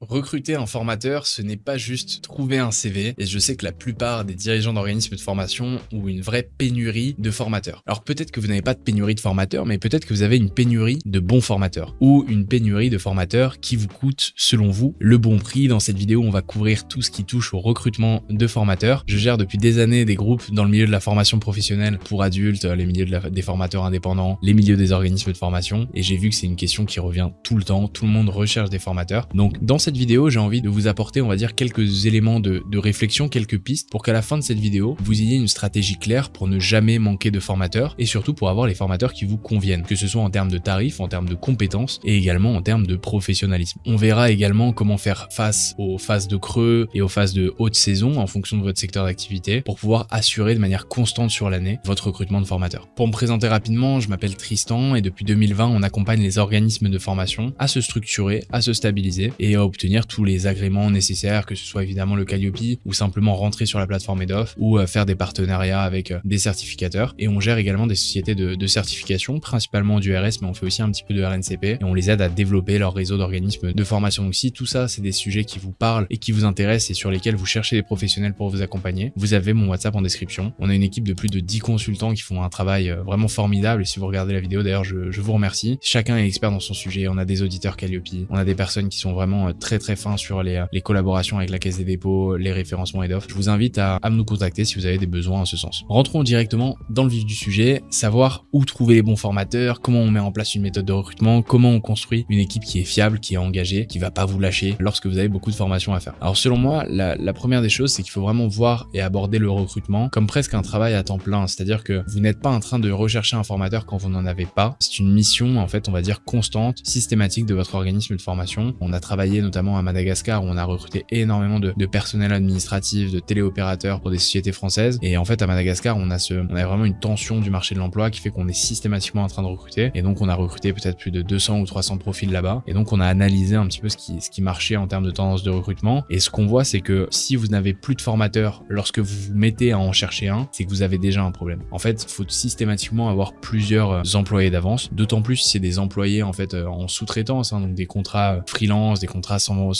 Recruter un formateur, ce n'est pas juste trouver un CV, et je sais que la plupart des dirigeants d'organismes de formation ont une vraie pénurie de formateurs. Alors peut-être que vous n'avez pas de pénurie de formateurs, mais peut-être que vous avez une pénurie de bons formateurs, ou une pénurie de formateurs qui vous coûtent, selon vous, le bon prix. Dans cette vidéo, on va couvrir tout ce qui touche au recrutement de formateurs. Je gère depuis des années des groupes dans le milieu de la formation professionnelle pour adultes, les milieux des formateurs indépendants, les milieux des organismes de formation, et j'ai vu que c'est une question qui revient tout le temps, tout le monde recherche des formateurs. Donc dans cette vidéo, j'ai envie de vous apporter, on va dire, quelques éléments de réflexion, quelques pistes pour qu'à la fin de cette vidéo, vous ayez une stratégie claire pour ne jamais manquer de formateurs et surtout pour avoir les formateurs qui vous conviennent, que ce soit en termes de tarifs, en termes de compétences et également en termes de professionnalisme. On verra également comment faire face aux phases de creux et aux phases de haute saison en fonction de votre secteur d'activité pour pouvoir assurer de manière constante sur l'année votre recrutement de formateurs. Pour me présenter rapidement, je m'appelle Tristan et depuis 2020, on accompagne les organismes de formation à se structurer, à se stabiliser et à obtenir tous les agréments nécessaires, que ce soit évidemment le Calliope ou simplement rentrer sur la plateforme EDOF ou faire des partenariats avec des certificateurs. Et on gère également des sociétés de certification, principalement du RS, mais on fait aussi un petit peu de RNCP et on les aide à développer leur réseau d'organismes de formation. Donc si tout ça, c'est des sujets qui vous parlent et qui vous intéressent et sur lesquels vous cherchez des professionnels pour vous accompagner, vous avez mon WhatsApp en description. On a une équipe de plus de 10 consultants qui font un travail vraiment formidable et si vous regardez la vidéo, d'ailleurs, je vous remercie. Chacun est expert dans son sujet. On a des auditeurs Calliope, on a des personnes qui sont vraiment très fins sur les collaborations avec la Caisse des dépôts, les référencements EDOF. Je vous invite à nous contacter si vous avez des besoins en ce sens. Rentrons directement dans le vif du sujet, savoir où trouver les bons formateurs, comment on met en place une méthode de recrutement, comment on construit une équipe qui est fiable, qui est engagée, qui va pas vous lâcher lorsque vous avez beaucoup de formations à faire. Alors selon moi, la première des choses, c'est qu'il faut vraiment voir et aborder le recrutement comme presque un travail à temps plein, c'est-à-dire que vous n'êtes pas en train de rechercher un formateur quand vous n'en avez pas. C'est une mission, en fait, on va dire constante, systématique de votre organisme de formation. On a travaillé notamment à Madagascar où on a recruté énormément de personnel administratif, de téléopérateurs pour des sociétés françaises. Et en fait, à Madagascar, on a vraiment une tension du marché de l'emploi qui fait qu'on est systématiquement en train de recruter. Et donc, on a recruté peut-être plus de 200 ou 300 profils là-bas. Et donc, on a analysé un petit peu ce qui marchait en termes de tendance de recrutement. Et ce qu'on voit, c'est que si vous n'avez plus de formateurs lorsque vous vous mettez à en chercher un, c'est que vous avez déjà un problème. En fait, il faut systématiquement avoir plusieurs employés d'avance, d'autant plus si c'est des employés en fait en sous-traitance, donc des contrats freelance, des contrats sans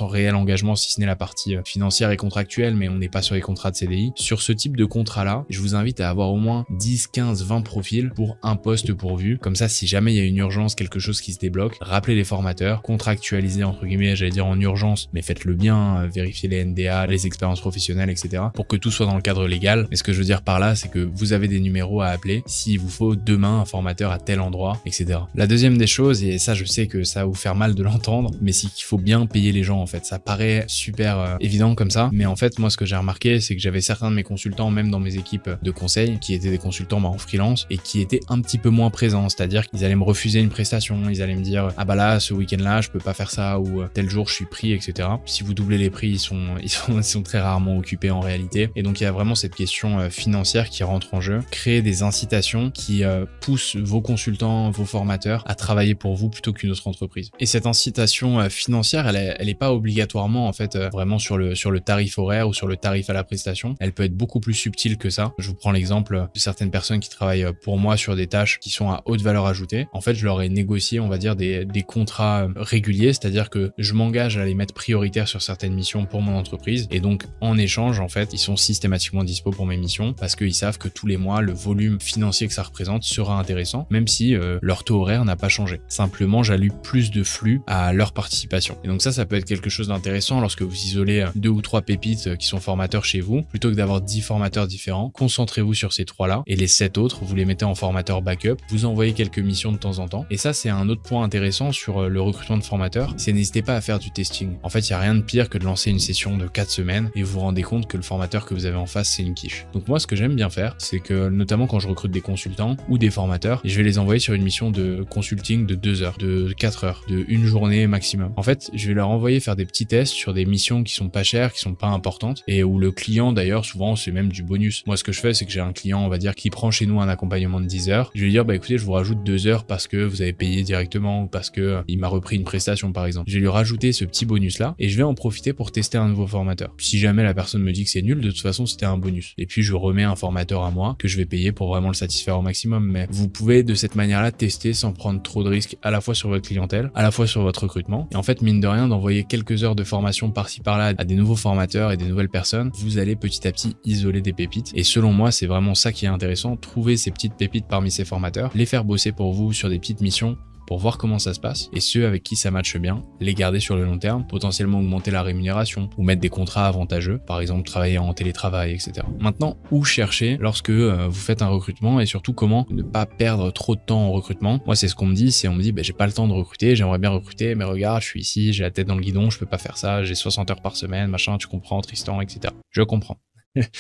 réel engagement si ce n'est la partie financière et contractuelle, mais on n'est pas sur les contrats de CDI. Sur ce type de contrat-là, je vous invite à avoir au moins 10, 15, 20 profils pour un poste pourvu. Comme ça, si jamais il y a une urgence, quelque chose qui se débloque, rappelez les formateurs, contractualisez entre guillemets, j'allais dire en urgence, mais faites-le bien, vérifiez les NDA, les expériences professionnelles, etc. pour que tout soit dans le cadre légal. Et ce que je veux dire par là, c'est que vous avez des numéros à appeler s'il vous faut demain un formateur à tel endroit, etc. La deuxième des choses, et ça je sais que ça va vous faire mal de l'entendre, mais c'est qu'il faut bien payer les gens en fait. Ça paraît super évident comme ça, mais en fait moi ce que j'ai remarqué, c'est que j'avais certains de mes consultants, même dans mes équipes de conseil, qui étaient des consultants en freelance et qui étaient un petit peu moins présents, c'est-à-dire qu'ils allaient me refuser une prestation, ils allaient me dire ah bah là ce week-end-là je peux pas faire ça ou tel jour je suis pris, etc. Si vous doublez les prix, ils sont très rarement occupés en réalité, et donc il y a vraiment cette question financière qui rentre en jeu. Créer des incitations qui poussent vos consultants, vos formateurs à travailler pour vous plutôt qu'une autre entreprise. Et cette incitation financière, elle est pas obligatoirement en fait vraiment sur le tarif horaire ou sur le tarif à la prestation. Elle peut être beaucoup plus subtile que ça. Je vous prends l'exemple de certaines personnes qui travaillent pour moi sur des tâches qui sont à haute valeur ajoutée. En fait, je leur ai négocié, on va dire, des contrats réguliers, c'est-à-dire que je m'engage à les mettre prioritaires sur certaines missions pour mon entreprise, et donc en échange, en fait, ils sont systématiquement dispo pour mes missions parce qu'ils savent que tous les mois, le volume financier que ça représente sera intéressant, même si leur taux horaire n'a pas changé. Simplement, j'allume plus de flux à leur participation. Et donc ça peut être quelque chose d'intéressant lorsque vous isolez 2 ou 3 pépites qui sont formateurs chez vous, plutôt que d'avoir 10 formateurs différents. Concentrez-vous sur ces 3-là et les 7 autres, vous les mettez en formateur backup, vous envoyez quelques missions de temps en temps. Et ça, c'est un autre point intéressant sur le recrutement de formateurs, c'est n'hésitez pas à faire du testing. En fait, il n'y a rien de pire que de lancer une session de 4 semaines et vous vous rendez compte que le formateur que vous avez en face, c'est une quiche. Donc moi, ce que j'aime bien faire, c'est que notamment quand je recrute des consultants ou des formateurs, je vais les envoyer sur une mission de consulting de 2 heures, de 4 heures, de 1 journée maximum. En fait, je vais leur envoyer faire des petits tests sur des missions qui sont pas chères, qui sont pas importantes, et où le client, d'ailleurs, souvent, c'est même du bonus. Moi, ce que je fais, c'est que j'ai un client, on va dire, qui prend chez nous un accompagnement de 10 heures. Je vais lui dire, bah écoutez, je vous rajoute 2 heures parce que vous avez payé directement ou parce que il m'a repris une prestation, par exemple. Je vais lui rajouter ce petit bonus-là et je vais en profiter pour tester un nouveau formateur. Si jamais la personne me dit que c'est nul, de toute façon, c'était un bonus. Et puis, je remets un formateur à moi que je vais payer pour vraiment le satisfaire au maximum. Mais vous pouvez, de cette manière-là, tester sans prendre trop de risques à la fois sur votre clientèle, à la fois sur votre recrutement. Et en fait, mine de rien, d'envoyer quelques heures de formation par-ci par-là à des nouveaux formateurs et des nouvelles personnes, vous allez petit à petit isoler des pépites. Et selon moi, c'est vraiment ça qui est intéressant, trouver ces petites pépites parmi ces formateurs, les faire bosser pour vous sur des petites missions, pour voir comment ça se passe, et ceux avec qui ça matche bien, les garder sur le long terme, potentiellement augmenter la rémunération, ou mettre des contrats avantageux, par exemple travailler en télétravail, etc. Maintenant, où chercher lorsque vous faites un recrutement, et surtout comment ne pas perdre trop de temps en recrutement. Moi, c'est ce qu'on me dit, c'est on me dit j'ai pas le temps de recruter, j'aimerais bien recruter, mais regarde, je suis ici, j'ai la tête dans le guidon, je peux pas faire ça, j'ai 60 heures par semaine, machin, tu comprends, Tristan, etc. Je comprends.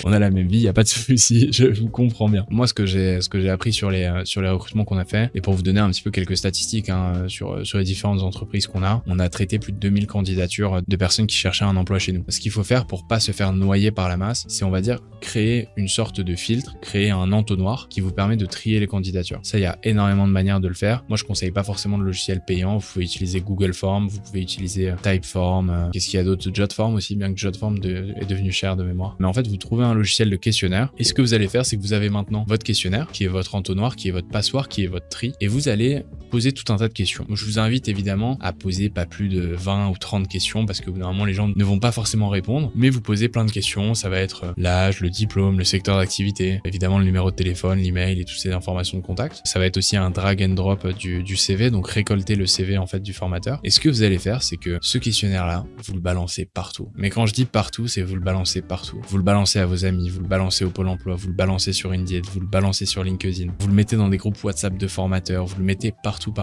On a la même vie, y a pas de souci, je vous comprends bien. Moi, ce que j'ai appris sur les recrutements qu'on a fait, et pour vous donner un petit peu quelques statistiques sur les différentes entreprises qu'on a, on a traité plus de 2000 candidatures de personnes qui cherchaient un emploi chez nous. Ce qu'il faut faire pour pas se faire noyer par la masse, c'est on va dire créer une sorte de filtre, créer un entonnoir qui vous permet de trier les candidatures. Ça, il y a énormément de manières de le faire. Moi, je conseille pas forcément de logiciel payant. Vous pouvez utiliser Google Forms, vous pouvez utiliser Typeform. Qu'est-ce qu'il y a d'autre? Jotform aussi, bien que Jotform est devenu cher de mémoire. Mais en fait, vous trouvez un logiciel de questionnaire et ce que vous allez faire, c'est que vous avez maintenant votre questionnaire qui est votre entonnoir, qui est votre passoire, qui est votre tri, et vous allez poser tout un tas de questions. Je vous invite évidemment à poser pas plus de 20 ou 30 questions parce que normalement les gens ne vont pas forcément répondre, mais vous posez plein de questions. Ça va être l'âge, le diplôme, le secteur d'activité, évidemment le numéro de téléphone, l'email et toutes ces informations de contact. Ça va être aussi un drag and drop du CV, donc récolter le CV en fait du formateur. Et ce que vous allez faire, c'est que ce questionnaire là, vous le balancez partout. Mais quand je dis partout, c'est vous le balancez partout. Vous le balancez à vos amis, vous le balancez au Pôle emploi, vous le balancez sur Indeed, vous le balancez sur LinkedIn, vous le mettez dans des groupes WhatsApp de formateurs, vous le mettez partout,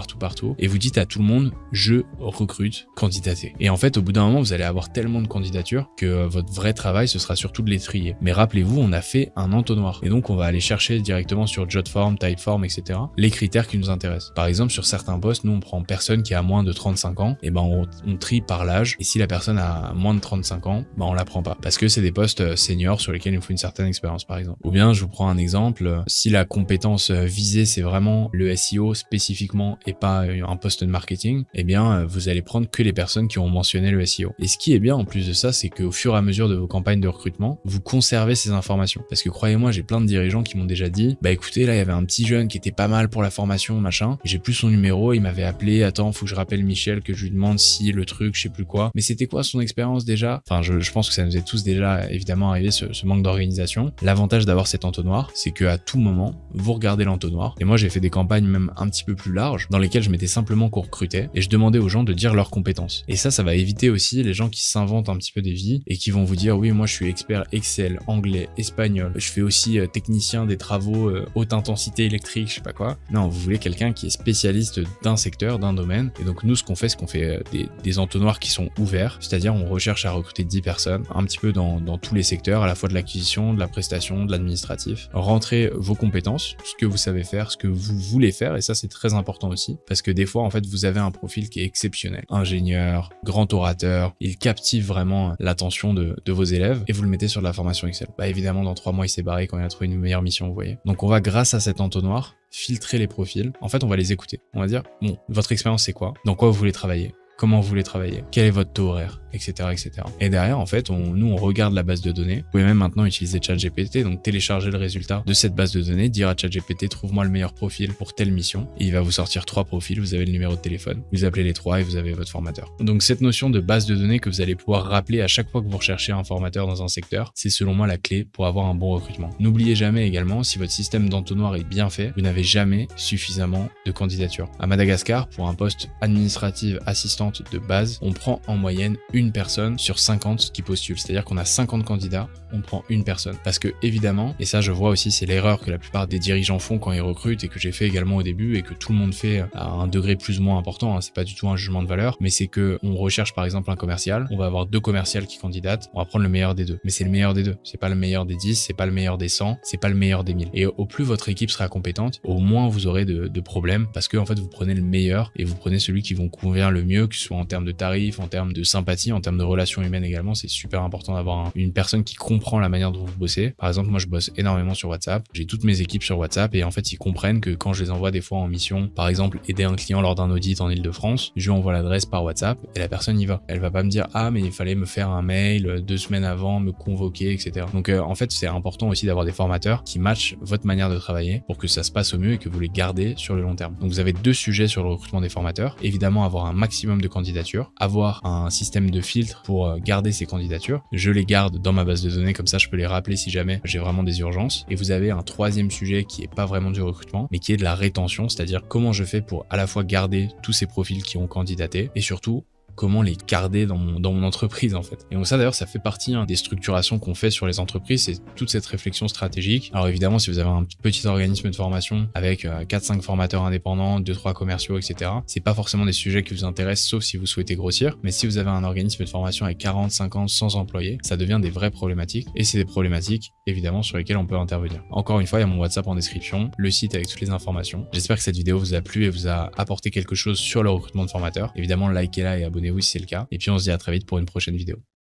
et vous dites à tout le monde, je recrute, candidatez. Et en fait, au bout d'un moment, vous allez avoir tellement de candidatures que votre vrai travail, ce sera surtout de les trier. Mais rappelez-vous, on a fait un entonnoir. Et donc, on va aller chercher directement sur Jotform, Typeform, etc. les critères qui nous intéressent. Par exemple, sur certains postes, nous, on prend personne qui a moins de 35 ans, et ben, on trie par l'âge. Et si la personne a moins de 35 ans, ben, on la prend pas. Parce que c'est des postes seniors sur lesquels il faut une certaine expérience, par exemple. Ou bien, je vous prends un exemple, si la compétence visée, c'est vraiment le SEO spécifiquement et pas un poste de marketing, eh bien, vous allez prendre que les personnes qui ont mentionné le SEO. Et ce qui est bien, en plus de ça, c'est qu'au fur et à mesure de vos campagnes de recrutement, vous conservez ces informations. Parce que croyez-moi, j'ai plein de dirigeants qui m'ont déjà dit, bah écoutez, là, il y avait un petit jeune qui était pas mal pour la formation, machin, j'ai plus son numéro, il m'avait appelé, attends, faut que je rappelle Michel, que je lui demande si le truc, je sais plus quoi. Mais c'était quoi son expérience déjà? Enfin, je pense que ça nous est tous déjà, évidemment, arrivé, ce manque d'organisation. L'avantage d'avoir cet entonnoir, c'est que à tout moment, vous regardez l'entonnoir. Et moi, j'ai fait des campagnes même un petit peu plus larges, dans lesquelles je mettais simplement qu'on recrutait, et je demandais aux gens de dire leurs compétences. Et ça va éviter aussi les gens qui s'inventent un petit peu des vies, et qui vont vous dire, oui, moi, je suis expert Excel, anglais, espagnol, je fais aussi technicien des travaux haute intensité électrique, je sais pas quoi. Non, vous voulez quelqu'un qui est spécialiste d'un secteur, d'un domaine. Et donc, nous, ce qu'on fait des entonnoirs qui sont ouverts, c'est-à-dire on recherche à recruter 10 personnes, un petit peu dans tous les secteurs, à la fois de l'acquisition, de la prestation, de l'administratif. Rentrez vos compétences, ce que vous savez faire, ce que vous voulez faire, et ça, c'est très important aussi, parce que des fois, en fait, vous avez un profil qui est exceptionnel. Ingénieur, grand orateur, il captive vraiment l'attention de vos élèves, et vous le mettez sur de la formation Excel. Bah évidemment, dans 3 mois, il s'est barré quand il a trouvé une meilleure mission, vous voyez. Donc on va, grâce à cet entonnoir, filtrer les profils. En fait, on va les écouter. On va dire, bon, votre expérience, c'est quoi? Dans quoi vous voulez travailler? Comment vous voulez travailler? Quel est votre taux horaire? Etc., etc. Et derrière, en fait, nous, on regarde la base de données. Vous pouvez même maintenant utiliser ChatGPT, donc télécharger le résultat de cette base de données, dire à ChatGPT, trouve-moi le meilleur profil pour telle mission, et il va vous sortir 3 profils, vous avez le numéro de téléphone, vous appelez les 3 et vous avez votre formateur. Donc cette notion de base de données que vous allez pouvoir rappeler à chaque fois que vous recherchez un formateur dans un secteur, c'est selon moi la clé pour avoir un bon recrutement. N'oubliez jamais également, si votre système d'entonnoir est bien fait, vous n'avez jamais suffisamment de candidatures. À Madagascar, pour un poste administratif assistante de base, on prend en moyenne une personne sur 50 qui postule. C'est-à-dire qu'on a 50 candidats, on prend une personne. Parce que évidemment, et ça je vois aussi, c'est l'erreur que la plupart des dirigeants font quand ils recrutent et que j'ai fait également au début et que tout le monde fait à un degré plus ou moins important, hein, c'est pas du tout un jugement de valeur, mais c'est que on recherche par exemple un commercial, on va avoir 2 commerciaux qui candidatent, on va prendre le meilleur des 2. Mais c'est le meilleur des 2, c'est pas le meilleur des 10, c'est pas le meilleur des 100, c'est pas le meilleur des 1000. Et au plus votre équipe sera compétente, au moins vous aurez de problèmes parce que en fait vous prenez le meilleur et vous prenez celui qui vous convient le mieux, que ce soit en termes de tarifs, en termes de sympathie, aussi en termes de relations humaines également, c'est super important d'avoir une personne qui comprend la manière dont vous bossez. Par exemple, moi je bosse énormément sur WhatsApp, j'ai toutes mes équipes sur WhatsApp et en fait ils comprennent que quand je les envoie des fois en mission, par exemple aider un client lors d'un audit en Île-de-France, je lui envoie l'adresse par WhatsApp et la personne y va. Elle va pas me dire ah mais il fallait me faire un mail 2 semaines avant, me convoquer, etc. Donc en fait c'est important aussi d'avoir des formateurs qui matchent votre manière de travailler pour que ça se passe au mieux et que vous les gardez sur le long terme. Donc vous avez 2 sujets sur le recrutement des formateurs. Évidemment avoir un maximum de candidatures, avoir un système de filtre pour garder ces candidatures. Je les garde dans ma base de données, comme ça je peux les rappeler si jamais j'ai vraiment des urgences. Et vous avez un 3e sujet qui est pas vraiment du recrutement, mais qui est de la rétention, c'est-à-dire comment je fais pour à la fois garder tous ces profils qui ont candidaté et surtout comment les garder dans mon entreprise en fait. Et donc ça d'ailleurs ça fait partie des structurations qu'on fait sur les entreprises, c'est toute cette réflexion stratégique. Alors évidemment si vous avez un petit organisme de formation avec 4-5 formateurs indépendants, 2-3 commerciaux, etc. c'est pas forcément des sujets qui vous intéressent sauf si vous souhaitez grossir, mais si vous avez un organisme de formation avec 40, 50, 100 employés, ça devient des vraies problématiques et c'est des problématiques évidemment sur lesquelles on peut intervenir. Encore une fois il y a mon WhatsApp en description, le site avec toutes les informations. J'espère que cette vidéo vous a plu et vous a apporté quelque chose sur le recrutement de formateurs. Évidemment likez-la et abonnez-vous si c'est le cas. Et puis on se dit à très vite pour une prochaine vidéo.